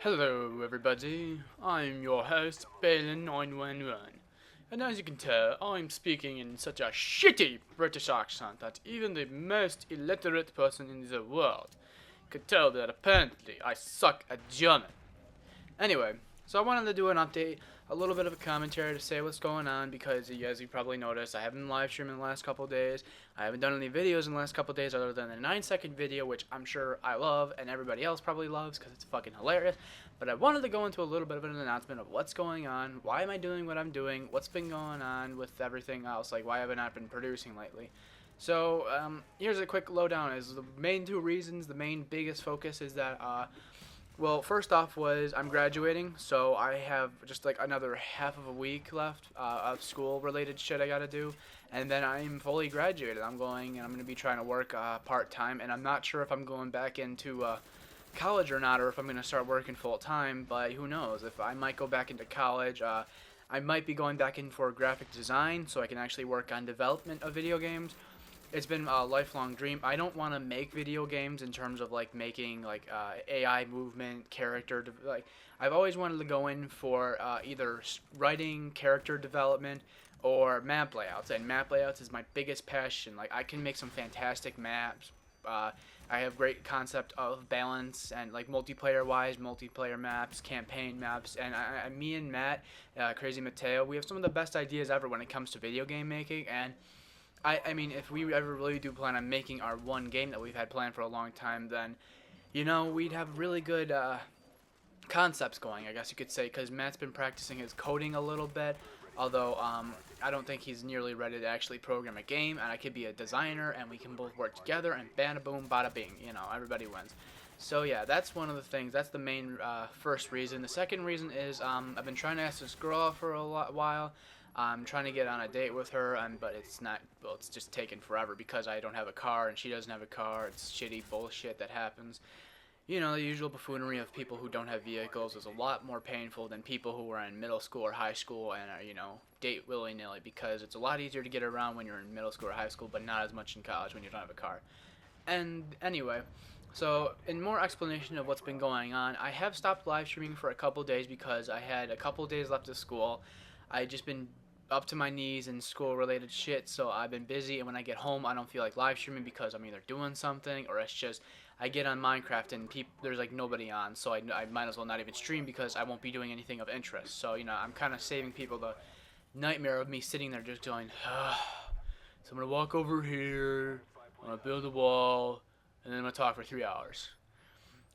Hello everybody, I'm your host Balin911, and as you can tell, I'm speaking in such a shitty British accent that even the most illiterate person in the world could tell that apparently I suck at German. Anyway, so I wanted to do an update, a little bit of a commentary to say what's going on because, as you probably noticed, I haven't been live streaming the last couple of days. I haven't done any videos in the last couple of days other than the 9-second video, which I'm sure I love and everybody else probably loves because it's fucking hilarious. But I wanted to go into a little bit of an announcement of what's going on, why am I doing what I'm doing, what's been going on with everything else, like why have I not been producing lately. So here's a quick lowdown. Is the main two reasons, the main biggest focus is that well, first off was I'm graduating, so I have just like another half of a week left of school-related shit I gotta do, and then I'm fully graduated. I'm gonna be trying to work part-time, and I'm not sure if I'm going back into college or not, or if I'm gonna start working full-time, but who knows? If I might go back into college, I might be going back in for graphic design, so I can actually work on development of video games. It's been a lifelong dream. I don't want to make video games in terms of like making like AI movement, like I've always wanted to go in for either writing, character development, or map layouts. And map layouts is my biggest passion. Like I can make some fantastic maps. I have great concept of balance and like multiplayer maps, campaign maps, and me and Matt, Crazy Mateo, we have some of the best ideas ever when it comes to video game making. And I mean, if we ever really do plan on making our one game that we've had planned for a long time, then, we'd have really good concepts going, I guess you could say, because Matt's been practicing his coding a little bit, although I don't think he's nearly ready to actually program a game, and I could be a designer, and we can both work together, and bada boom, bada bing, everybody wins. So yeah, that's one of the things, that's the main first reason. The second reason is I've been trying to ask this girl out for a while. I'm trying to get on a date with her, but it's just taking forever because I don't have a car and she doesn't have a car. It's shitty bullshit that happens. The usual buffoonery of people who don't have vehicles is a lot more painful than people who are in middle school or high school and date willy-nilly, because it's a lot easier to get around when you're in middle school or high school, but not as much in college when you don't have a car. And anyway, so in more explanation of what's been going on, I have stopped live streaming for a couple days because I had a couple days left of school. I just been up to my knees in school-related shit, so I've been busy, and when I get home, I don't feel like live streaming because I'm either doing something, or it's just, I get on Minecraft and there's like nobody on, so I might as well not even stream because I won't be doing anything of interest. So, I'm kind of saving people the nightmare of me sitting there just going, so I'm going to walk over here, I'm going to build a wall, and then I'm going to talk for 3 hours.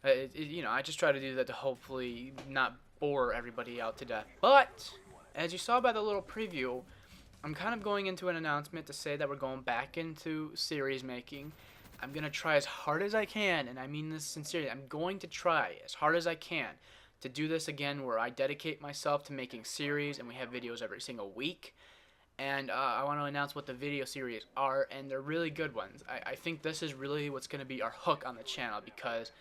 I just try to do that to hopefully not bore everybody out to death. But as you saw by the little preview, I'm kind of going into an announcement to say that we're going back into series making. I'm going to try as hard as I can, and I mean this sincerely, I'm going to try as hard as I can to do this again where I dedicate myself to making series and we have videos every single week. And I want to announce what the video series are, and they're really good ones. I think this is really what's going to be our hook on the channel, because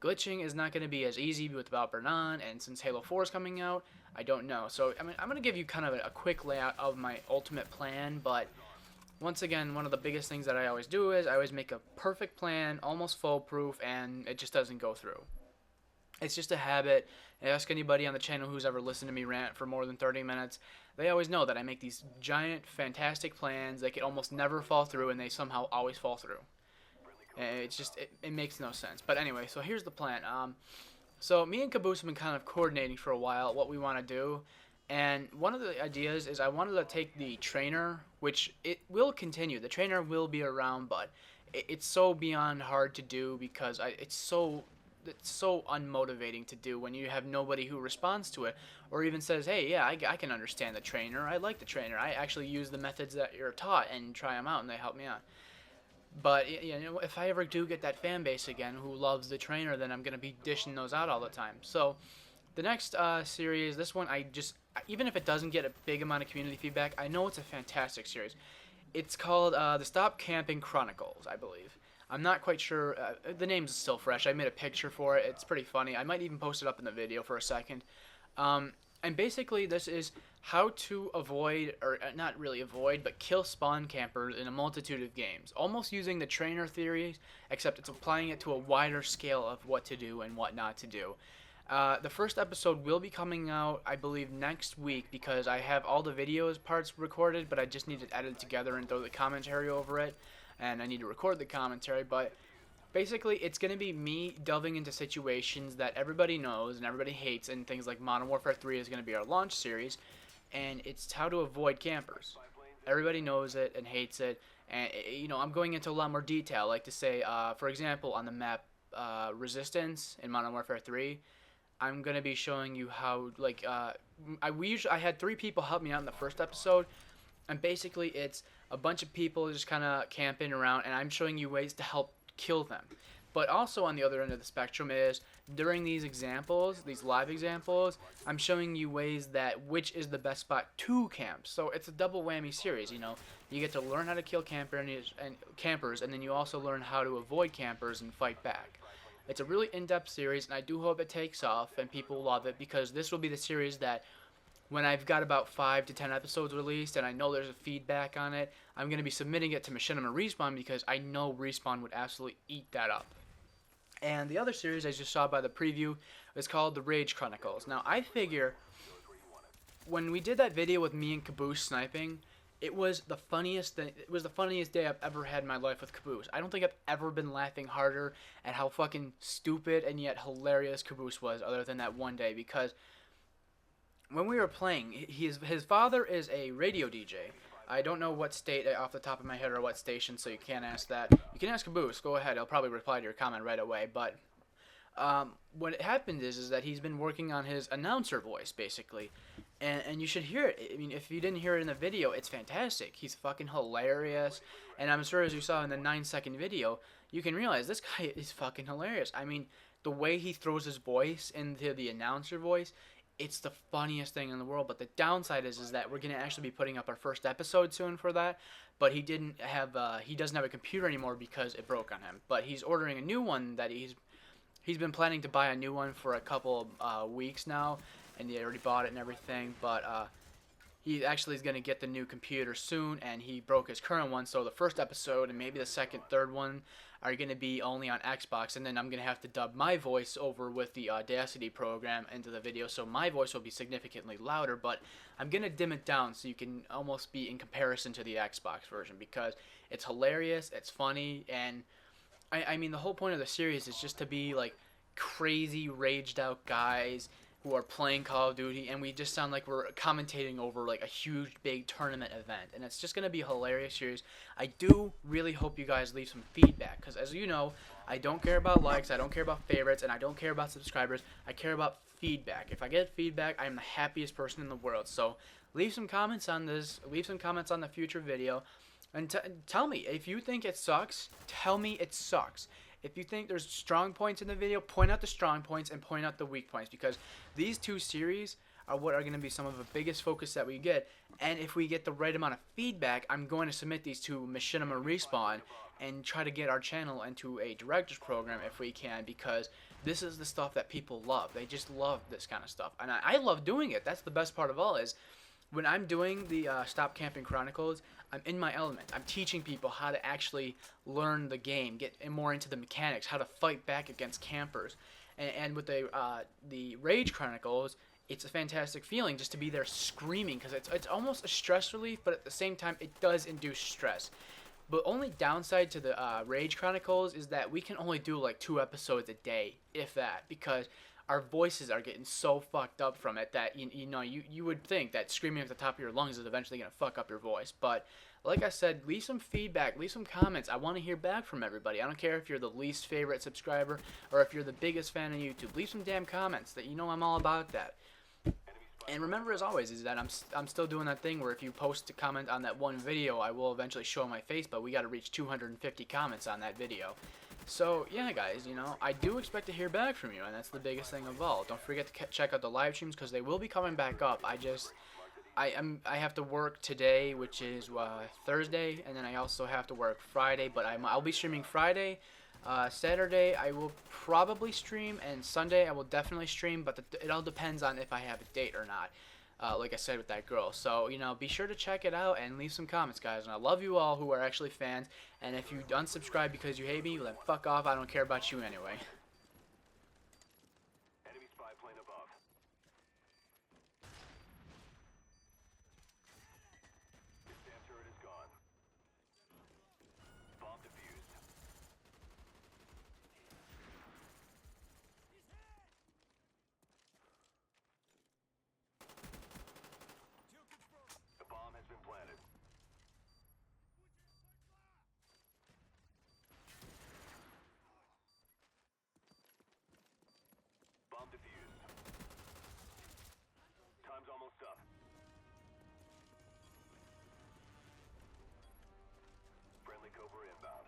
glitching is not going to be as easy without Bernan, and since Halo 4 is coming out, I don't know. So, I'm going to give you kind of a quick layout of my ultimate plan, but once again, one of the biggest things that I always do is I always make a perfect plan, almost foolproof, and it just doesn't go through. It's just a habit. Ask anybody on the channel who's ever listened to me rant for more than 30 minutes. They always know that I make these giant, fantastic plans that can almost never fall through, and they somehow always fall through. It's just, it makes no sense. But anyway, so here's the plan. So me and Caboose have been kind of coordinating for a while what we want to do. And one of the ideas is I wanted to take the trainer, which it will continue. The trainer will be around, but it's so beyond hard to do because it's so unmotivating to do when you have nobody who responds to it or even says, hey, yeah, I can understand the trainer. I like the trainer. I actually use the methods that you're taught and try them out, and they help me out. But, if I ever do get that fan base again who loves the trainer, then I'm going to be dishing those out all the time. So, the next series, this one, even if it doesn't get a big amount of community feedback, I know it's a fantastic series. It's called The Stop Camping Chronicles, I believe. I'm not quite sure. The name's still fresh. I made a picture for it. It's pretty funny. I might even post it up in the video for a second. And basically, this is how to avoid, or not really avoid, but kill spawn campers in a multitude of games. Almost using the trainer theories, except it's applying it to a wider scale of what to do and what not to do. The first episode will be coming out, I believe, next week because I have all the videos parts recorded, but I just need to edit it together and throw the commentary over it, and I need to record the commentary. But basically, it's going to be me delving into situations that everybody knows and everybody hates, and things like Modern Warfare 3 is going to be our launch series, and it's how to avoid campers. Everybody knows it and hates it, and I'm going into a lot more detail, like to say, for example, on the map Resistance in Modern Warfare 3, I'm gonna be showing you how, like, I had 3 people help me out in the first episode, and basically it's a bunch of people just kind of camping around, and I'm showing you ways to help kill them. But also on the other end of the spectrum is during these examples, these live examples, I'm showing you ways that which is the best spot to camp. So it's a double whammy series. You get to learn how to kill campers, and then you also learn how to avoid campers and fight back. It's a really in-depth series, and I do hope it takes off and people love it, because this will be the series that when I've got about 5 to 10 episodes released and I know there's a feedback on it, I'm going to be submitting it to Machinima Respawn, because I know Respawn would absolutely eat that up. And the other series, as you saw by the preview, is called The Rage Chronicles. Now, I figure when we did that video with me and Caboose sniping, it was the funniest thing. It was the funniest day I've ever had in my life with Caboose. I don't think I've ever been laughing harder at how fucking stupid and yet hilarious Caboose was, other than that one day, because when we were playing, his father is a radio DJ. I don't know what state off the top of my head or what station, so you can't ask that. You can ask Caboose. Go ahead. He'll probably reply to your comment right away. But what happened is that he's been working on his announcer voice, basically. And you should hear it. I mean, if you didn't hear it in the video, it's fantastic. He's fucking hilarious. And I'm sure as you saw in the 9-second video, you can realize this guy is fucking hilarious. I mean, the way he throws his voice into the announcer voice, it's the funniest thing in the world. But the downside is that we're going to actually be putting up our first episode soon for that. But he doesn't have a computer anymore because it broke on him. But he's ordering a new one that he's been planning to buy a new one for a couple weeks now. And he already bought it and everything. But he actually is going to get the new computer soon. And he broke his current one. So the first episode and maybe the second, third one are going to be only on Xbox, and then I'm going to have to dub my voice over with the Audacity program into the video, so my voice will be significantly louder, but I'm going to dim it down so you can almost be in comparison to the Xbox version, because it's hilarious, it's funny, and I mean, the whole point of the series is just to be like crazy, raged out guys who are playing Call of Duty, and we just sound like we're commentating over like a huge, big tournament event, and it's just going to be a hilarious series. I do really hope you guys leave some feedback, because as you know, I don't care about likes, I don't care about favorites, and I don't care about subscribers. I care about feedback. If I get feedback, I am the happiest person in the world. So leave some comments on this, leave some comments on the future video, and tell me, if you think it sucks, tell me it sucks. If you think there's strong points in the video, point out the strong points and point out the weak points, because these two series are what are going to be some of the biggest focus that we get. And if we get the right amount of feedback, I'm going to submit these to Machinima Respawn and try to get our channel into a director's program if we can, because this is the stuff that people love. They just love this kind of stuff, and I love doing it. That's the best part of all, is when I'm doing the Stop Camping Chronicles, I'm in my element. I'm teaching people how to actually learn the game, get more into the mechanics, how to fight back against campers. And with the Rage Chronicles, it's a fantastic feeling just to be there screaming, because it's almost a stress relief, but at the same time, it does induce stress. But only downside to the Rage Chronicles is that we can only do like 2 episodes a day, if that, because our voices are getting so fucked up from it that you would think that screaming at the top of your lungs is eventually going to fuck up your voice. But like I said, leave some feedback, leave some comments. I want to hear back from everybody. I don't care if you're the least favorite subscriber or if you're the biggest fan of YouTube. Leave some damn comments. That I'm all about that. And remember, as always, is that I'm still doing that thing where if you post a comment on that one video, I will eventually show my face, but we got to reach 250 comments on that video. So, yeah, guys, I do expect to hear back from you, and that's the biggest thing of all. Don't forget to check out the live streams, because they will be coming back up. I have to work today, which is Thursday, and then I also have to work Friday, but I'll be streaming Friday. Saturday I will probably stream, and Sunday I will definitely stream, but it all depends on if I have a date or not. Like I said with that girl. So, be sure to check it out and leave some comments, guys. And I love you all who are actually fans. And if you unsubscribe because you hate me, then fuck off. I don't care about you anyway. plane above. Your SAM turret is gone. Bomb defused. The bomb has been planted. Bomb defused. Time's almost up. Friendly Cobra inbound.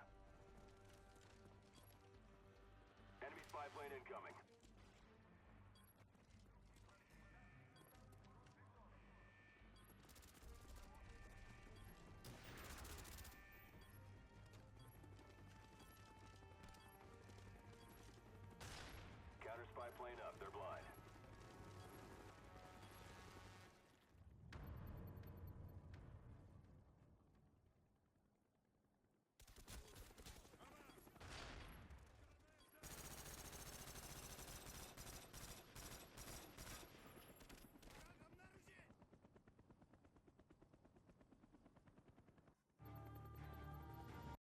Enemy spy plane incoming.